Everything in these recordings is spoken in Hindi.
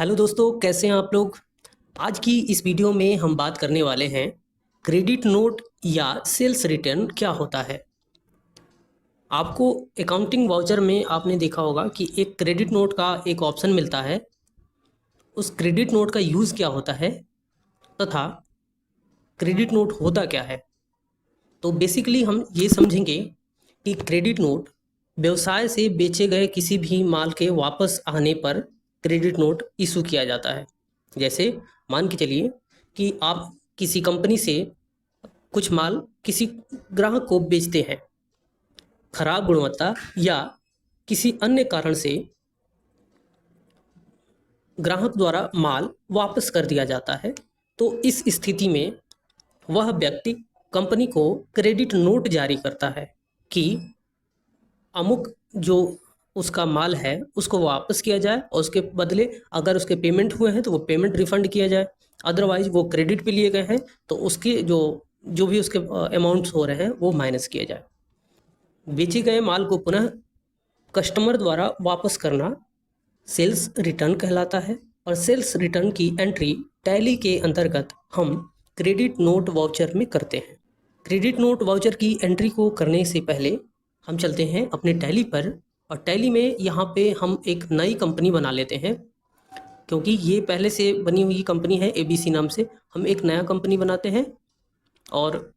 हेलो दोस्तों, कैसे हैं आप लोग। आज की इस वीडियो में हम बात करने वाले हैं क्रेडिट नोट या सेल्स रिटर्न क्या होता है। आपको अकाउंटिंग वाउचर में आपने देखा होगा कि एक क्रेडिट नोट का एक ऑप्शन मिलता है। उस क्रेडिट नोट का यूज़ क्या होता है तथा क्रेडिट नोट होता क्या है। तो बेसिकली हम ये समझेंगे कि क्रेडिट नोट व्यवसाय से बेचे गए किसी भी माल के वापस आने पर क्रेडिट नोट इशू किया जाता है। जैसे मान के चलिए कि आप किसी कंपनी से कुछ माल किसी ग्राहक को बेचते हैं, खराब गुणवत्ता या किसी अन्य कारण से ग्राहक द्वारा माल वापस कर दिया जाता है। तो इस स्थिति में वह व्यक्ति कंपनी को क्रेडिट नोट जारी करता है कि अमुक जो उसका माल है उसको वापस किया जाए और उसके बदले अगर उसके पेमेंट हुए हैं तो वो पेमेंट रिफंड किया जाए। अदरवाइज वो क्रेडिट पे लिए गए हैं तो उसके जो जो भी उसके अमाउंट्स हो रहे हैं वो माइनस किया जाए। बेचे गए माल को पुनः कस्टमर द्वारा वापस करना सेल्स रिटर्न कहलाता है। और सेल्स रिटर्न की एंट्री टैली के अंतर्गत हम क्रेडिट नोट वाउचर में करते हैं। क्रेडिट नोट वाउचर की एंट्री को करने से पहले हम चलते हैं अपने टैली पर, और टैली में यहाँ पे हम एक नई कंपनी बना लेते हैं। क्योंकि ये पहले से बनी हुई कंपनी है ABC नाम से, हम एक नया कंपनी बनाते हैं और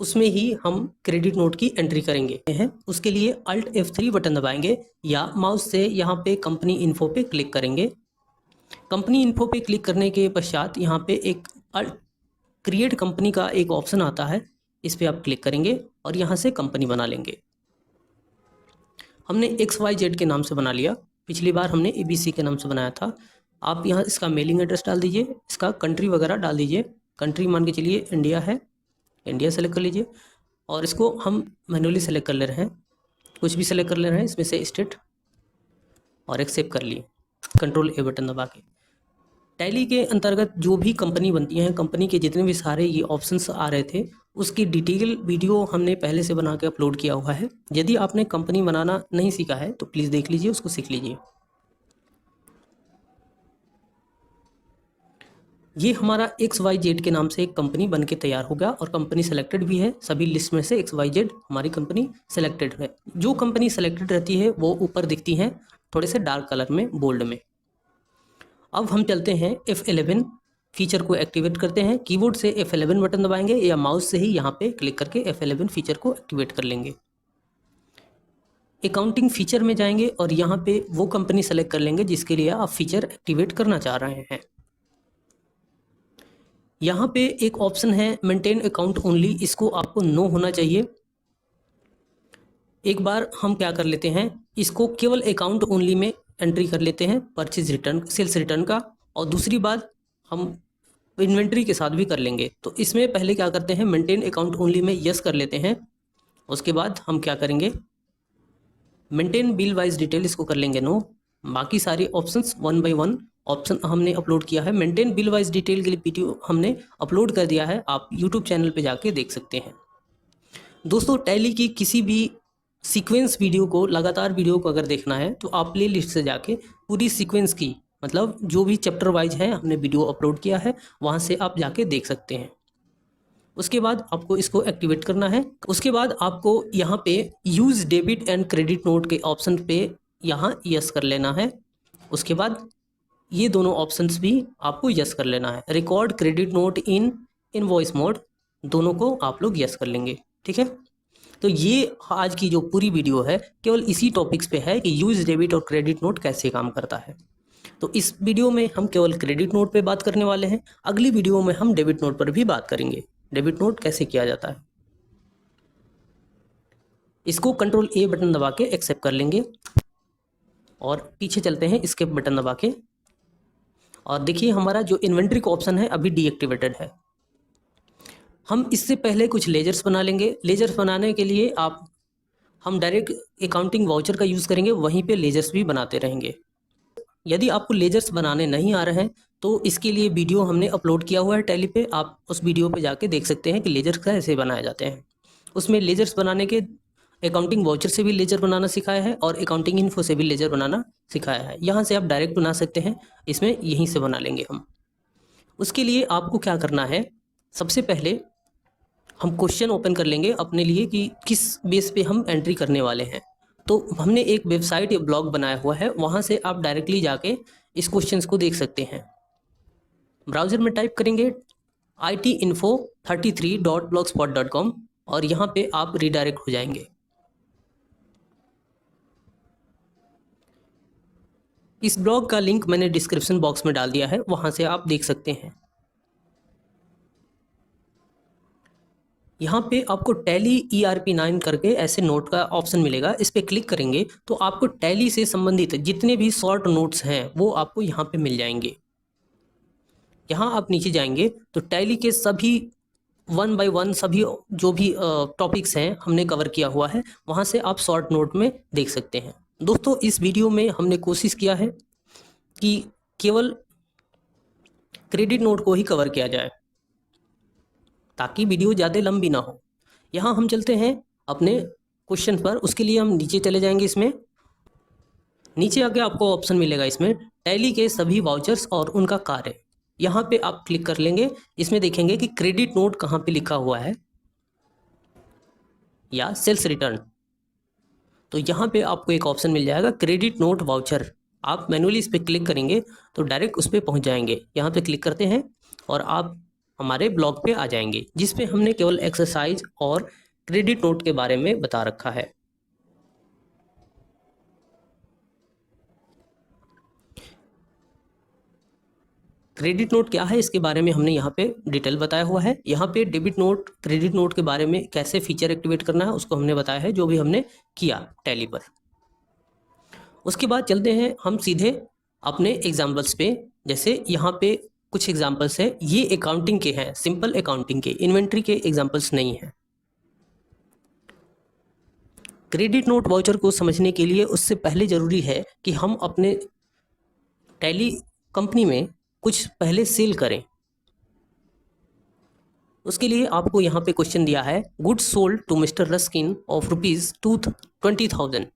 उसमें ही हम क्रेडिट नोट की एंट्री करेंगे हैं। उसके लिए Alt F3 बटन दबाएंगे या माउस से यहाँ पे कंपनी इन्फो पे क्लिक करेंगे। कंपनी इन्फो पे क्लिक करने के पश्चात यहाँ पे एक क्रिएट कंपनी का एक ऑप्शन आता है, इस पर आप क्लिक करेंगे और यहाँ से कंपनी बना लेंगे। हमने XYZ के नाम से बना लिया, पिछली बार हमने ABC के नाम से बनाया था। आप यहाँ इसका मेलिंग एड्रेस डाल दीजिए, इसका कंट्री वगैरह डाल दीजिए। कंट्री मान के चलिए इंडिया है, इंडिया सेलेक्ट कर लीजिए और इसको हम मैन्युअली सेलेक्ट कर ले रहे हैं, कुछ भी सेलेक्ट कर ले रहे हैं इसमें से स्टेट, और एक्सेप्ट कर लिए कंट्रोल A बटन दबा के। टैली के अंतर्गत जो भी कंपनी बनती हैं, कंपनी के जितने भी सारे ये ऑप्शंस आ रहे थे उसकी डिटेल वीडियो हमने पहले से बना के अपलोड किया हुआ है। यदि आपने कंपनी बनाना नहीं सीखा है तो प्लीज़ देख लीजिए, उसको सीख लीजिए। ये हमारा XYZ के नाम से एक कंपनी बन के तैयार हो गया और कंपनी सेलेक्टेड भी है। सभी लिस्ट में से XYZ हमारी कंपनी सेलेक्टेड है। जो कंपनी सेलेक्टेड रहती है वो ऊपर दिखती हैं थोड़े से डार्क कलर में, बोल्ड में। अब हम चलते हैं F11 फीचर को एक्टिवेट करते हैं। कीबोर्ड से F11 बटन दबाएंगे या माउस से ही यहाँ पे क्लिक करके F11 फीचर को एक्टिवेट कर लेंगे। अकाउंटिंग फीचर में जाएंगे और यहाँ पे वो कंपनी सेलेक्ट कर लेंगे जिसके लिए आप फीचर एक्टिवेट करना चाह रहे हैं। यहाँ पे एक ऑप्शन है मेंटेन अकाउंट ओनली, इसको आपको नो होना चाहिए। एक बार हम क्या कर लेते हैं, इसको केवल अकाउंट ओनली में एंट्री कर लेते हैं, परचेज रिटर्न, सेल्स रिटर्न का। और दूसरी बात हम इन्वेंट्री के साथ भी कर लेंगे। तो इसमें पहले क्या करते हैं, मेंटेन अकाउंट ओनली में यस कर लेते हैं। उसके बाद हम क्या करेंगे, मेंटेन बिल वाइज डिटेल, इसको कर लेंगे नो। बाकी सारे ऑप्शंस 1 बाय 1 ऑप्शन हमने अपलोड किया है। मेंटेन बिल वाइज डिटेल के लिए वीडियो हमने अपलोड कर दिया है, आप यूट्यूब चैनल पे जाके देख सकते हैं। दोस्तों, टैली की किसी भी सीक्वेंस वीडियो को, लगातार वीडियो को अगर देखना है तो आप प्ले लिस्ट से जाके पूरी सीक्वेंस की, मतलब जो भी चैप्टर वाइज है हमने वीडियो अपलोड किया है, वहाँ से आप जाके देख सकते हैं। उसके बाद आपको इसको एक्टिवेट करना है। उसके बाद आपको यहाँ पे use debit and credit note के ऑप्शन पे यहाँ यस कर लेना है। उसके बाद ये दोनों ऑप्शंस भी आपको यस कर लेना है। Record credit note in invoice mode, दोनों को आप लोग यस कर लेंगे, ठीक है। तो ये आज की जो पूरी वीडियो है केवल इसी टॉपिक्स पे है कि यूज़ डेबिट और क्रेडिट नोट कैसे काम करता है। तो इस वीडियो में हम केवल क्रेडिट नोट पे बात करने वाले हैं। अगली वीडियो में हम डेबिट नोट पर भी बात करेंगे, डेबिट नोट कैसे किया जाता है। इसको कंट्रोल A बटन दबा के एक्सेप्ट कर लेंगे और पीछे चलते हैं स्किप बटन दबा के। और देखिए हमारा जो इन्वेंट्री का ऑप्शन है अभी डीएक्टिवेटेड है। हम इससे पहले कुछ लेजर्स बना लेंगे। लेजर्स बनाने के लिए हम डायरेक्ट अकाउंटिंग वाउचर का यूज़ करेंगे, वहीं पे लेजर्स भी बनाते रहेंगे। यदि आपको लेजर्स बनाने नहीं आ रहे हैं तो इसके लिए वीडियो हमने अपलोड किया हुआ है टैली पे, आप उस वीडियो पे जाके देख सकते हैं कि लेजर्स कैसे बनाए जाते हैं। उसमें लेजर्स बनाने के अकाउंटिंग वाउचर से भी लेजर बनाना सिखाया है और अकाउंटिंग इन्फो से भी लेजर बनाना सिखाया है। यहाँ से आप डायरेक्ट बना सकते हैं, इसमें यहीं से बना लेंगे हम। उसके लिए आपको क्या करना है, सबसे पहले हम क्वेश्चन ओपन कर लेंगे अपने लिए कि किस बेस पे हम एंट्री करने वाले हैं। तो हमने एक वेबसाइट या ब्लॉग बनाया हुआ है, वहाँ से आप डायरेक्टली जाके इस क्वेश्चंस को देख सकते हैं। ब्राउज़र में टाइप करेंगे itinfo33.blogspot.com और यहाँ पे आप रिडायरेक्ट हो जाएंगे। इस ब्लॉग का लिंक मैंने डिस्क्रिप्शन बॉक्स में डाल दिया है, वहाँ से आप देख सकते हैं। यहाँ पे आपको टैली ERP9 करके ऐसे नोट का ऑप्शन मिलेगा, इस पर क्लिक करेंगे तो आपको टैली से संबंधित जितने भी शॉर्ट नोट्स हैं वो आपको यहाँ पे मिल जाएंगे। यहाँ आप नीचे जाएंगे तो टैली के सभी 1 बाय 1 सभी जो भी टॉपिक्स हैं हमने कवर किया हुआ है, वहाँ से आप शॉर्ट नोट में देख सकते हैं। दोस्तों, इस वीडियो में हमने कोशिश किया है कि केवल क्रेडिट नोट को ही कवर किया जाए ताकि वीडियो ज़्यादा लंबी ना हो। यहाँ हम चलते हैं अपने क्वेश्चन पर, उसके लिए हम नीचे चले जाएंगे। इसमें नीचे आके आपको ऑप्शन मिलेगा इसमें टैली के सभी वाउचर्स और उनका कार्य, यहाँ पे आप क्लिक कर लेंगे। इसमें देखेंगे कि क्रेडिट नोट कहाँ पे लिखा हुआ है या सेल्स रिटर्न, तो यहाँ पे आपको एक ऑप्शन मिल जाएगा क्रेडिट नोट वाउचर। आप मैनुअली इस पर क्लिक करेंगे तो डायरेक्ट उस पर पहुँच जाएंगे। यहाँ पे क्लिक करते हैं और आप हमारे ब्लॉग पे आ जाएंगे, जिस पे हमने केवल एक्सरसाइज और क्रेडिट नोट के बारे में बता रखा है। क्रेडिट नोट क्या है इसके बारे में हमने यहाँ पे डिटेल बताया हुआ है। यहाँ पे डेबिट नोट, क्रेडिट नोट के बारे में कैसे फीचर एक्टिवेट करना है उसको हमने बताया है, जो भी हमने किया टैली पर। उसके बाद चलते हैं हम सीधे अपने एग्जाम्पल्स पे। जैसे यहाँ पे कुछ एग्जाम्पल्स है, ये अकाउंटिंग के हैं, सिंपल अकाउंटिंग के, इन्वेंट्री के एग्जाम्पल्स नहीं हैं। क्रेडिट नोट वाउचर को समझने के लिए उससे पहले ज़रूरी है कि हम अपने टैली कंपनी में कुछ पहले सेल करें। उसके लिए आपको यहाँ पे क्वेश्चन दिया है, goods sold to mister Ruskin of ₹20,000।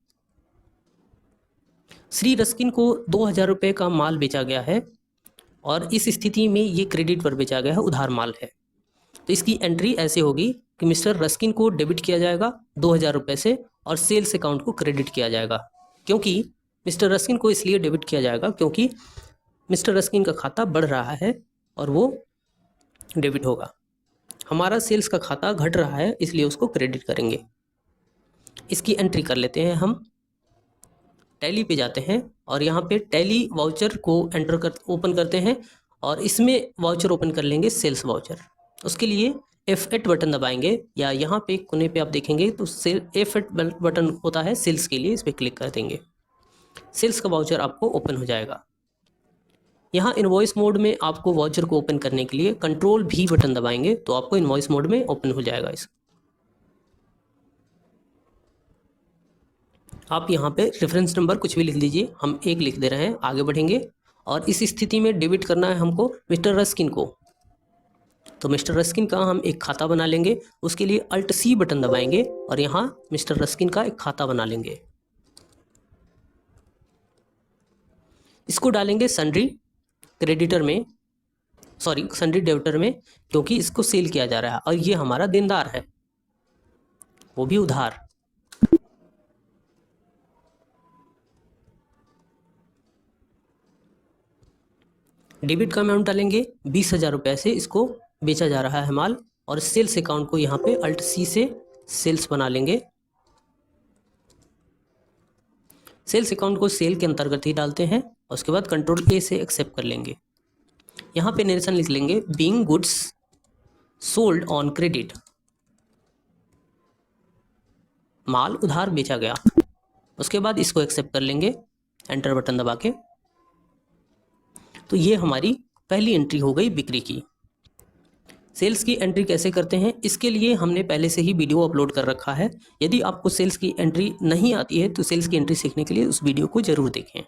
Shri Ruskin को 2,000 रुपये का माल बेचा गया है और इस स्थिति में ये क्रेडिट पर बेचा गया है, उधार माल है। तो इसकी एंट्री ऐसे होगी कि मिस्टर रस्किन को डेबिट किया जाएगा 2,000 रुपये से और सेल्स अकाउंट को क्रेडिट किया जाएगा। क्योंकि मिस्टर रस्किन को इसलिए डेबिट किया जाएगा क्योंकि मिस्टर रस्किन का खाता बढ़ रहा है और वो डेबिट होगा। हमारा सेल्स का खाता घट रहा है इसलिए उसको क्रेडिट करेंगे। इसकी एंट्री कर लेते हैं हम। टैली पे जाते हैं और यहाँ पे टैली वाउचर को ओपन करते हैं और इसमें वाउचर ओपन कर लेंगे सेल्स वाउचर। उसके लिए F8 बटन दबाएंगे या यहाँ पे कोने पे आप देखेंगे तो F8 बटन होता है सेल्स के लिए, इस पर क्लिक कर देंगे। सेल्स का वाउचर आपको ओपन हो जाएगा। यहाँ इनवॉइस मोड में आपको वाउचर को ओपन करने के लिए Ctrl+V बटन दबाएंगे तो आपको इनवॉइस मोड में ओपन हो जाएगा। इस आप यहाँ पे रेफरेंस नंबर कुछ भी लिख दीजिए, हम 1 लिख दे रहे हैं। आगे बढ़ेंगे और इस स्थिति में डेबिट करना है हमको मिस्टर रस्किन को, तो मिस्टर रस्किन का हम एक खाता बना लेंगे। उसके लिए Alt+C बटन दबाएंगे और यहाँ मिस्टर रस्किन का एक खाता बना लेंगे। इसको डालेंगे सन्ड्री क्रेडिटर में, सॉरी सन्ड्री डेबिटर में, क्योंकि इसको सेल किया जा रहा है और ये हमारा देनदार है, वो भी उधार। डेबिट का अमाउंट डालेंगे 20,000 रुपये से इसको बेचा जा रहा है माल, और सेल्स अकाउंट को यहाँ पे Alt+C से सेल्स बना लेंगे। सेल्स अकाउंट को सेल के अंतर्गत ही डालते हैं और उसके बाद Ctrl+A से एक्सेप्ट कर लेंगे। यहाँ पे नरेशन लिख लेंगे being goods sold on credit, माल उधार बेचा गया। उसके बाद इसको एक्सेप्ट कर लेंगे एंटर बटन दबा के। तो ये हमारी पहली एंट्री हो गई बिक्री की। सेल्स की एंट्री कैसे करते हैं इसके लिए हमने पहले से ही वीडियो अपलोड कर रखा है। यदि आपको सेल्स की एंट्री नहीं आती है तो सेल्स की एंट्री सीखने के लिए उस वीडियो को जरूर देखें।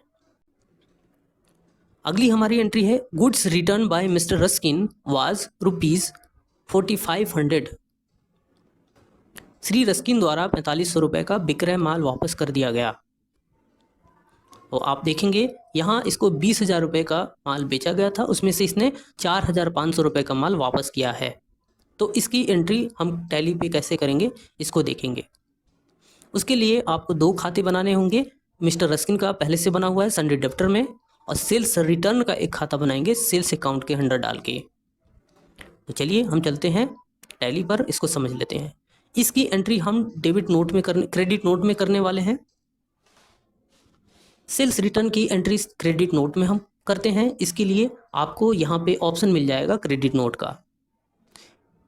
अगली हमारी एंट्री है goods return by mister Ruskin was ₹4500। Shri Ruskin द्वारा 4500 रुपये का विक्रय माल वापस कर दिया गया। तो आप देखेंगे यहाँ इसको 20,000 रुपये का माल बेचा गया था, उसमें से इसने 4,500 रुपये का माल वापस किया है। तो इसकी एंट्री हम टैली पे कैसे करेंगे इसको देखेंगे। उसके लिए आपको 2 खाते बनाने होंगे। मिस्टर रस्किन का पहले से बना हुआ है सन्डे डेप्टर में, और सेल्स रिटर्न का एक खाता बनाएंगे सेल्स अकाउंट के अंडर डाल के। तो चलिए हम चलते हैं टैली पर, इसको समझ लेते हैं। इसकी एंट्री हम क्रेडिट नोट में करने वाले हैं। सेल्स रिटर्न की एंट्री क्रेडिट नोट में हम करते हैं। इसके लिए आपको यहाँ पे ऑप्शन मिल जाएगा क्रेडिट नोट का।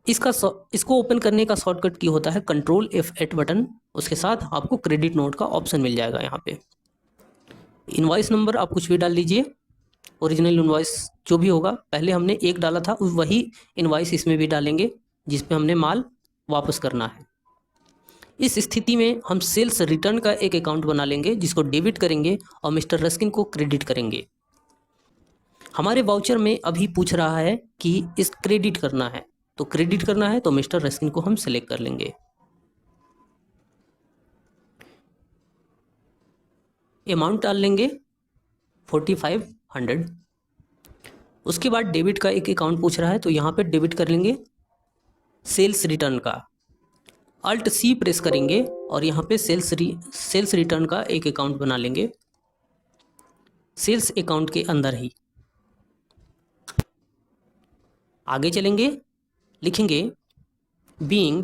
इसको ओपन करने का शॉर्टकट की होता है कंट्रोल F8 बटन, उसके साथ आपको क्रेडिट नोट का ऑप्शन मिल जाएगा। यहाँ पे इनवॉइस नंबर आप कुछ भी डाल लीजिए, ओरिजिनल इनवॉइस जो भी होगा, पहले हमने 1 डाला था वही इनवॉइस इसमें भी डालेंगे जिस पे हमने माल वापस करना है। इस स्थिति में हम सेल्स रिटर्न का एक अकाउंट बना लेंगे जिसको डेबिट करेंगे और मिस्टर रस्किन को क्रेडिट करेंगे। हमारे वाउचर में अभी पूछ रहा है कि इस क्रेडिट करना है, तो क्रेडिट करना है तो मिस्टर रस्किन को हम सेलेक्ट कर लेंगे। अमाउंट डाल लेंगे 4500। उसके बाद डेबिट का एक अकाउंट पूछ रहा है, तो यहाँ पे डेबिट कर लेंगे सेल्स रिटर्न का। Alt C प्रेस करेंगे और यहाँ पे सेल्स रिटर्न का एक अकाउंट बना लेंगे सेल्स अकाउंट के अंदर ही। आगे चलेंगे, लिखेंगे being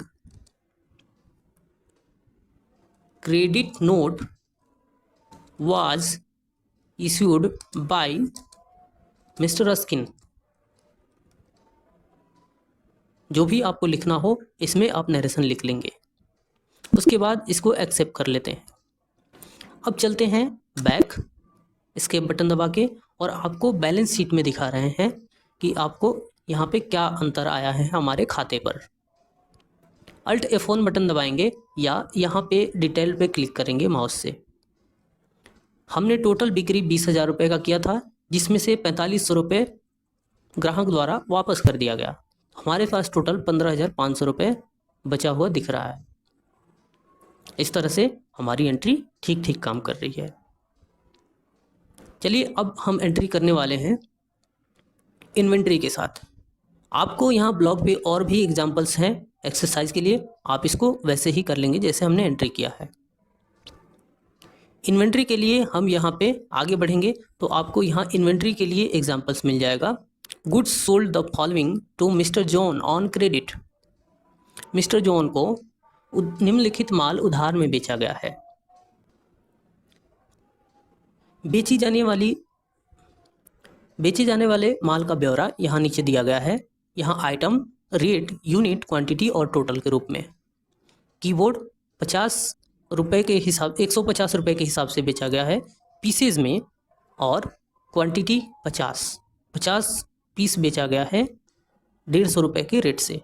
credit note was issued by mister Ruskin. जो भी आपको लिखना हो इसमें आप नरेशन लिख लेंगे। उसके बाद इसको एक्सेप्ट कर लेते हैं। अब चलते हैं बैक, एस्केप बटन दबा के, और आपको बैलेंस शीट में दिखा रहे हैं कि आपको यहाँ पे क्या अंतर आया है हमारे खाते पर। Alt F1 बटन दबाएंगे या यहाँ पे डिटेल पे क्लिक करेंगे माउस से। हमने टोटल बिक्री 20,000 रुपये का किया था, जिसमें से 4500 रुपये ग्राहक द्वारा वापस कर दिया गया। हमारे पास टोटल 15,500 रुपये बचा हुआ दिख रहा है। इस तरह से हमारी एंट्री ठीक ठीक काम कर रही है। चलिए अब हम एंट्री करने वाले हैं इन्वेंट्री के साथ। आपको यहाँ ब्लॉग पे और भी एग्जांपल्स हैं एक्सरसाइज के लिए, आप इसको वैसे ही कर लेंगे जैसे हमने एंट्री किया है। इन्वेंट्री के लिए हम यहाँ पे आगे बढ़ेंगे तो आपको यहाँ इन्वेंट्री के लिए एग्जांपल्स मिल जाएगा। Goods sold the following to mister John on credit. Mister John को निम्नलिखित माल उधार में बेचा गया है। बेचे जाने वाले माल का ब्यौरा यहाँ नीचे दिया गया है। यहाँ आइटम, रेट, यूनिट, क्वांटिटी और टोटल के रूप में। कीबोर्ड 150 रुपये के हिसाब से बेचा गया है पीसेज में, और क्वांटिटी 50 पीस बेचा गया है 150 रुपये के रेट से।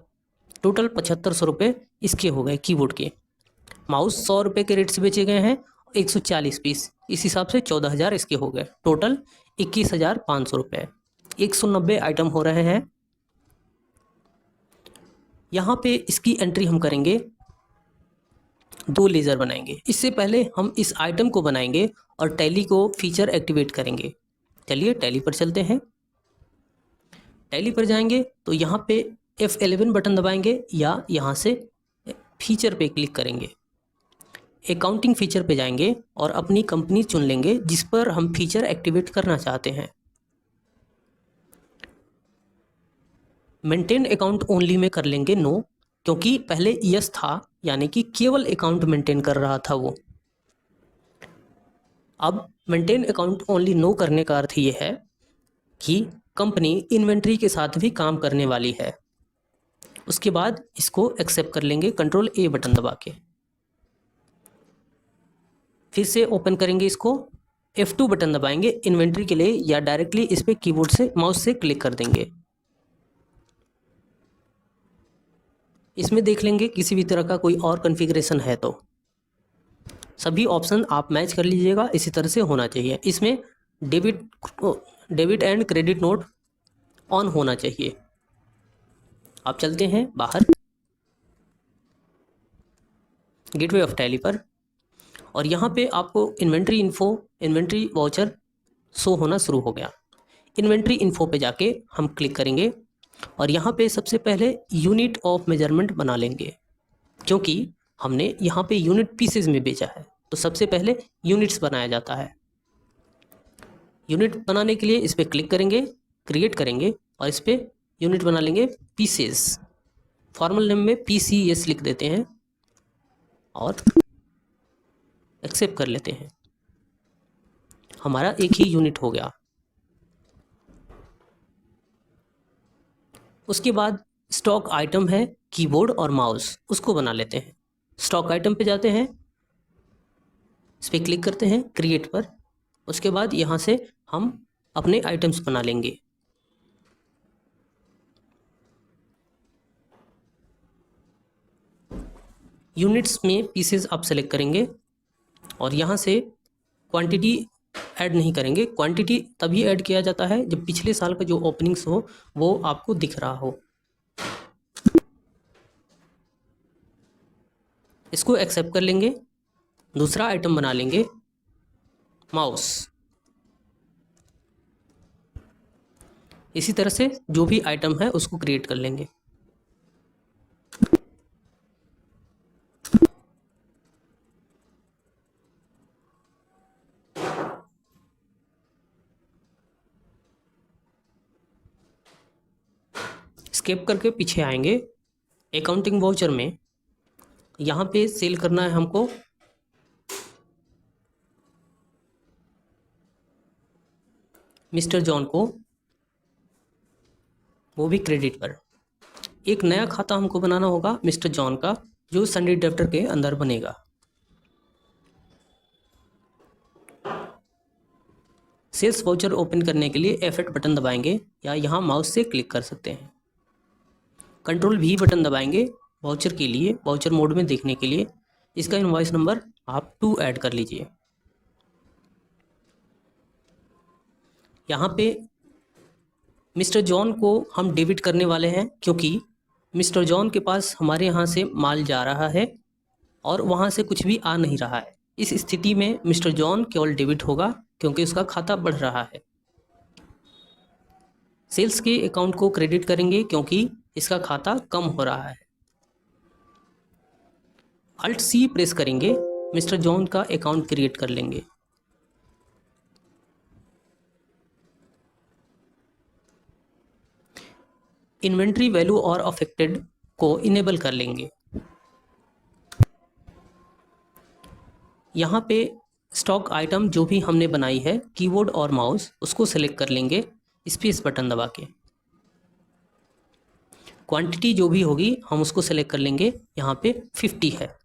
टोटल 7500 रुपये इसके हो गए कीबोर्ड के। माउस 100 रुपये के रेट से बेचे गए हैं 140 पीस, इस हिसाब से 14,000 इसके हो गए। टोटल 21,500 रुपये। 190 आइटम हो रहे हैं। यहाँ पे इसकी एंट्री हम करेंगे, 2 लेज़र बनाएंगे। इससे पहले हम इस आइटम को बनाएंगे और टैली को फीचर एक्टिवेट करेंगे। चलिए टैली पर चलते हैं। टैली पर जाएंगे तो यहाँ पे F11 बटन दबाएंगे या यहाँ से फीचर पे क्लिक करेंगे। अकाउंटिंग फीचर पे जाएंगे और अपनी कंपनी चुन लेंगे जिस पर हम फीचर एक्टिवेट करना चाहते हैं। मेंटेन अकाउंट ओनली में कर लेंगे नो, क्योंकि पहले यस था, यानी कि केवल अकाउंट मेंटेन कर रहा था वो। अब मेंटेन अकाउंट ओनली नो करने का अर्थ ये है कि कंपनी इन्वेंट्री के साथ भी काम करने वाली है। उसके बाद इसको एक्सेप्ट कर लेंगे कंट्रोल A बटन दबा के। फिर से ओपन करेंगे इसको, F2 बटन दबाएंगे इन्वेंट्री के लिए, या डायरेक्टली इस पर कीबोर्ड से माउस से क्लिक कर देंगे। इसमें देख लेंगे किसी भी तरह का कोई और कॉन्फ़िगरेशन है तो सभी ऑप्शन आप मैच कर लीजिएगा। इसी तरह से होना चाहिए। इसमें debit and credit note on होना चाहिए। आप चलते हैं बाहर। गेटवे ऑफ टैली पर, और यहाँ पे आपको inventory info, inventory voucher show होना शुरू हो गया। इन्वेंट्री इन्फो पे जाके हम क्लिक करेंगे और यहाँ पे सबसे पहले यूनिट ऑफ मेजरमेंट बना लेंगे, क्योंकि हमने यहाँ पे यूनिट पीसेज में बेचा है तो सबसे पहले यूनिट्स बनाया जाता है। यूनिट बनाने के लिए इस पर क्लिक करेंगे, क्रिएट करेंगे और इस पर यूनिट बना लेंगे पीसेस। फॉर्मल नेम में PCS लिख देते हैं और एक्सेप्ट कर लेते हैं। हमारा एक ही यूनिट हो गया। उसके बाद स्टॉक आइटम है कीबोर्ड और माउस, उसको बना लेते हैं। स्टॉक आइटम पे जाते हैं, इस पर क्लिक करते हैं क्रिएट पर। उसके बाद यहाँ से हम अपने आइटम्स बना लेंगे। यूनिट्स में पीसेस आप सेलेक्ट करेंगे और यहाँ से क्वांटिटी ऐड नहीं करेंगे। क्वांटिटी तभी ऐड किया जाता है जब पिछले साल का जो ओपनिंग्स हो वो आपको दिख रहा हो। इसको एक्सेप्ट कर लेंगे। दूसरा आइटम बना लेंगे माउस। इसी तरह से जो भी आइटम है उसको क्रिएट कर लेंगे। स्केप करके पीछे आएंगे। अकाउंटिंग वाउचर में यहाँ पे सेल करना है हमको मिस्टर जॉन को, वो भी क्रेडिट पर। एक नया खाता हमको बनाना होगा मिस्टर जॉन का, जो सन्नी डेप्टर के अंदर बनेगा। सेल्स वाउचर ओपन करने के लिए F8 बटन दबाएंगे या यहाँ माउस से क्लिक कर सकते हैं। कंट्रोल V बटन दबाएंगे वाउचर के लिए, वाउचर मोड में देखने के लिए। इसका इनवॉइस नंबर आप 2 ऐड कर लीजिए। यहाँ पे मिस्टर जॉन को हम डेबिट करने वाले हैं, क्योंकि मिस्टर जॉन के पास हमारे यहाँ से माल जा रहा है और वहाँ से कुछ भी आ नहीं रहा है। इस स्थिति में मिस्टर जॉन केवल डेबिट होगा क्योंकि उसका खाता बढ़ रहा है। सेल्स के अकाउंट को क्रेडिट करेंगे क्योंकि इसका खाता कम हो रहा है। Alt C प्रेस करेंगे, मिस्टर जॉन का अकाउंट क्रिएट कर लेंगे। इन्वेंट्री वैल्यू और अफेक्टेड को इनेबल कर लेंगे। यहाँ पे स्टॉक आइटम जो भी हमने बनाई है कीबोर्ड और माउस, उसको सेलेक्ट कर लेंगे स्पेस बटन दबा के। क्वांटिटी जो भी होगी हम उसको सेलेक्ट कर लेंगे। यहाँ पे 50 है।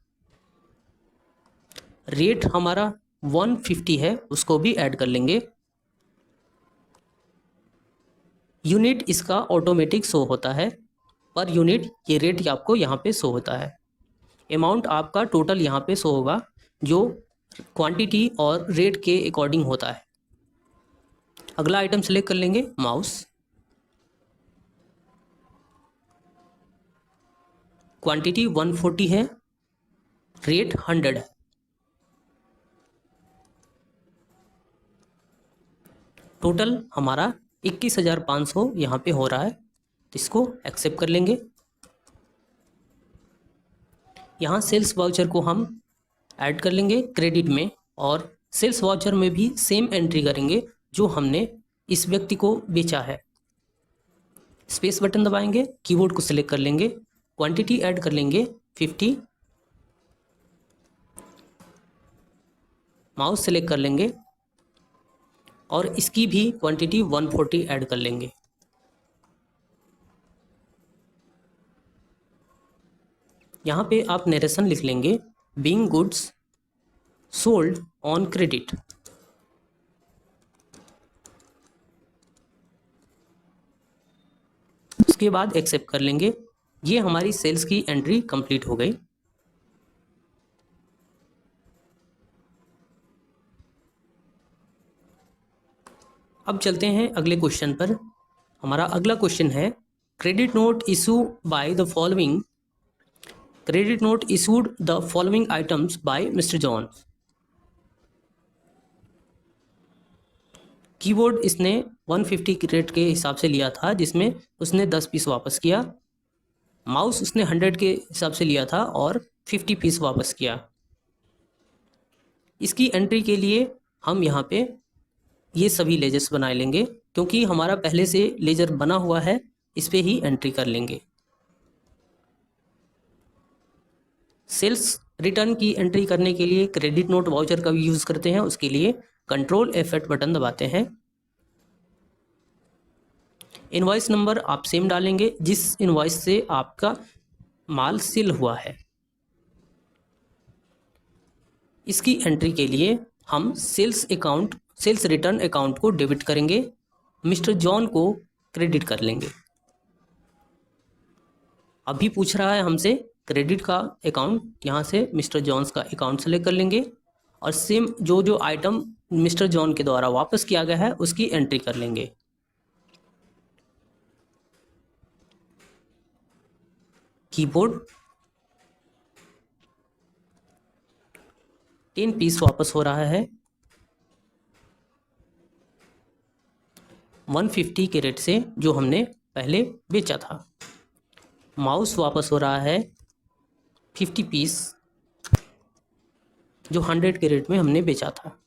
रेट हमारा 150 है, उसको भी ऐड कर लेंगे। यूनिट इसका ऑटोमेटिक शो होता है, पर यूनिट ये रेट आपको यहाँ पे शो होता है। अमाउंट आपका टोटल यहाँ पे शो होगा, जो क्वांटिटी और रेट के अकॉर्डिंग होता है। अगला आइटम सेलेक्ट कर लेंगे माउस। क्वांटिटी 140 है, रेट 100 है। टोटल हमारा 21,500 यहाँ पे हो रहा है, तो इसको एक्सेप्ट कर लेंगे। यहाँ सेल्स वाउचर को हम ऐड कर लेंगे क्रेडिट में, और सेल्स वाउचर में भी सेम एंट्री करेंगे जो हमने इस व्यक्ति को बेचा है। स्पेस बटन दबाएंगे, कीबोर्ड को सिलेक्ट कर लेंगे, क्वांटिटी ऐड कर लेंगे 50, माउस सेलेक्ट कर लेंगे और इसकी भी क्वांटिटी 140 ऐड कर लेंगे। यहाँ पे आप नरेशन लिख लेंगे, being goods sold on credit. उसके बाद एक्सेप्ट कर लेंगे। ये हमारी सेल्स की एंट्री कंप्लीट हो गई। अब चलते हैं अगले क्वेश्चन पर। हमारा अगला क्वेश्चन है, credit note issue by the following credit note issued the following items by mister John. Keyboard इसने 150 क्रेडिट के हिसाब से लिया था, जिसमें उसने 10 पीस वापस किया। माउस उसने 100 के हिसाब से लिया था और 50 पीस वापस किया। इसकी एंट्री के लिए हम यहाँ पे ये सभी लेजर्स बना लेंगे, क्योंकि हमारा पहले से लेजर बना हुआ है, इस पे ही एंट्री कर लेंगे। सेल्स रिटर्न की एंट्री करने के लिए क्रेडिट नोट वाउचर का भी यूज़ करते हैं। उसके लिए कंट्रोल F8 बटन दबाते हैं। इनवॉइस नंबर आप सेम डालेंगे जिस इनवॉइस से आपका माल सेल हुआ है। इसकी एंट्री के लिए हम सेल्स रिटर्न अकाउंट को डेबिट करेंगे, मिस्टर जॉन को क्रेडिट कर लेंगे। अभी पूछ रहा है हमसे क्रेडिट का अकाउंट, यहाँ से मिस्टर जॉन्स का अकाउंट सेलेक्ट कर लेंगे और सेम जो आइटम मिस्टर जॉन के द्वारा वापस किया गया है उसकी एंट्री कर लेंगे। कीबोर्ड 10 पीस वापस हो रहा है 150 के रेट से जो हमने पहले बेचा था। माउस वापस हो रहा है 50 पीस जो 100 के रेट में हमने बेचा था।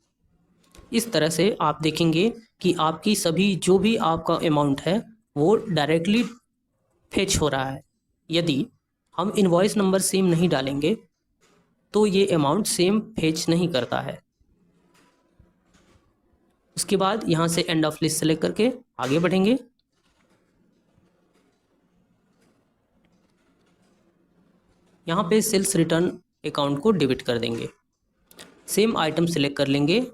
इस तरह से आप देखेंगे कि आपकी सभी जो भी आपका अमाउंट है वो डायरेक्टली फेच हो रहा है। यदि हम इनवॉइस नंबर सेम नहीं डालेंगे तो ये अमाउंट सेम फेच नहीं करता है। उसके बाद यहाँ से एंड ऑफ लिस्ट सेलेक्ट करके आगे बढ़ेंगे। यहाँ पे सेल्स रिटर्न अकाउंट को डेबिट कर देंगे। सेम आइटम सेलेक्ट कर लेंगे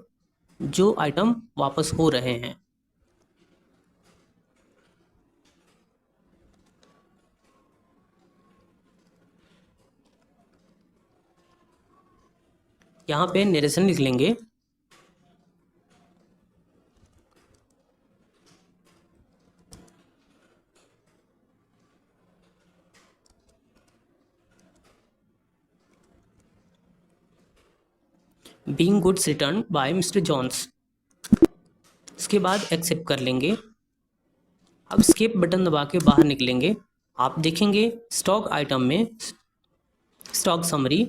जो आइटम वापस हो रहे हैं। यहाँ पे नरेशन लिख लेंगे। Being goods return by mister Johns. इसके बाद एक्सेप्ट कर लेंगे। अब स्केप बटन दबा के बाहर निकलेंगे। आप देखेंगे स्टॉक आइटम में स्टॉक समरी,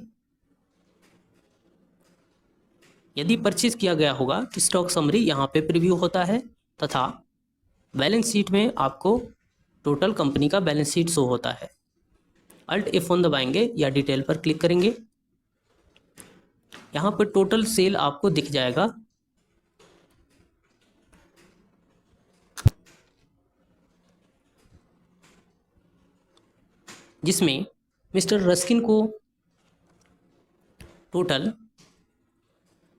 यदि परचेज किया गया होगा तो स्टॉक समरी यहाँ पे प्रीव्यू होता है तथा बैलेंस शीट में आपको टोटल कंपनी का बैलेंस शीट शो होता है। अल्ट F1 दबाएंगे या डिटेल पर क्लिक करेंगे। यहाँ पर टोटल सेल आपको दिख जाएगा। जिसमें मिस्टर रस्किन को टोटल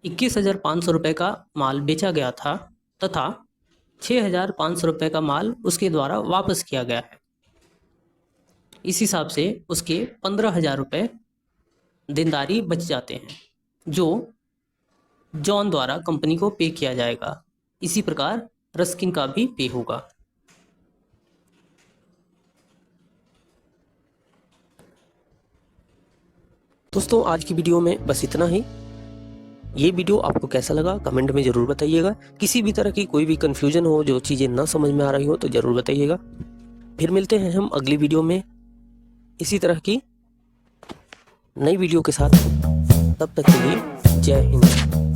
21,500 रुपये का माल बेचा गया था तथा 6,500 रुपये का माल उसके द्वारा वापस किया गया है। इस हिसाब से उसके 15,000 रुपये देनदारी बच जाते हैं जो जॉन द्वारा कंपनी को पे किया जाएगा। इसी प्रकार रस्किन का भी पे होगा। दोस्तों आज की वीडियो में बस इतना ही। ये वीडियो आपको कैसा लगा कमेंट में ज़रूर बताइएगा। किसी भी तरह की कोई भी कन्फ्यूजन हो, जो चीज़ें ना समझ में आ रही हो तो ज़रूर बताइएगा। फिर मिलते हैं हम अगली वीडियो में इसी तरह की नई वीडियो के साथ। तब तक के लिए जय हिंद।